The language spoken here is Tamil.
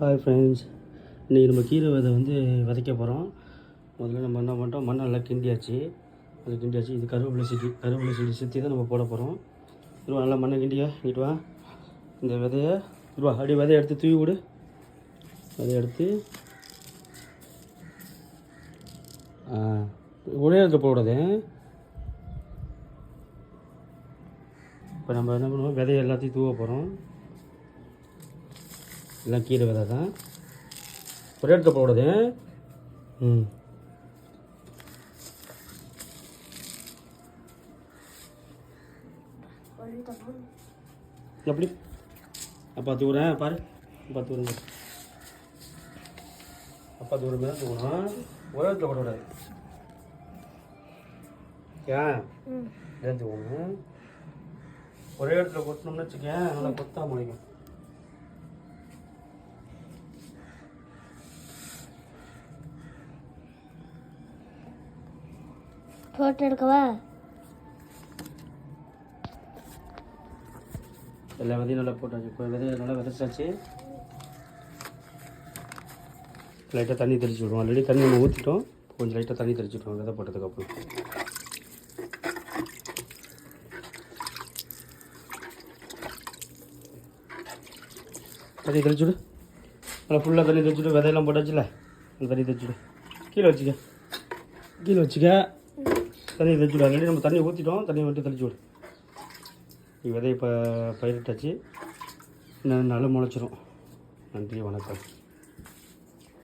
ஹாய் ஃப்ரெண்ட்ஸ், இன்றைக்கி நம்ம கீரை விதை வந்து விதைக்க போகிறோம். முதல்ல நம்ம என்ன பண்ணுறோம், மண்ணை நல்லா கிண்டியாச்சு. இது கருவேப்பிலை செடி சுற்றி தான் நம்ம போட போகிறோம். இதுவா நல்லா மண்ணை கிண்டிட்டு வா. இந்த விதையை இதுவா அப்படியே விதையை எடுத்து தூவி விடு. விதையை எடுத்து ஒரே இடத்துல போடாது. இப்போ நம்ம என்ன பண்ணுவோம், விதையை எல்லாத்தையும் தூவ போகிறோம். எல்லாம் கீரை விதை தான், ஒரே இடத்துல போடாது. எப்படி அப்பா தூரேன் பாரு, அப்பா தூரம் தான் தூக்கணும். ஒரே இடத்துல போடக்கூடாது. ஏன் தூக்கணும், ஒரே இடத்துல கொட்டணும்னு வச்சுக்கேன், நல்லா கொத்தா முளைக்கும். ஃபோட்டோ எடுக்கவா? எல்லா விதையும் நல்லா போட்டாச்சு. இப்போ விதையை நல்லா விதைச்சாச்சு. லைட்டாக தண்ணி தெளிச்சு விடுவோம். ஆல்ரெடி தண்ணி நம்ம ஊற்றிட்டோம். கொஞ்சம் லைட்டாக தண்ணி தெளிச்சு விடுவோம் விதை போட்டதுக்கப்புறம். தண்ணி தெளிச்சுடு, நல்லா ஃபுல்லாக தண்ணி தெளிச்சுடு. விதையெல்லாம் போட்டாச்சுல, அந்த தண்ணி தெளிச்சுடு. கீழே வச்சுக்க தண்ணி தெளிச்சு விடு. ஆல்ரெடி நம்ம தண்ணி ஊற்றிட்டோம், தண்ணி மட்டும் தெளிச்சு விடு. விதையை பயிரிட்டாச்சு, இன்னும் நல்லா முளைச்சிரும். நன்றி, வணக்கம்.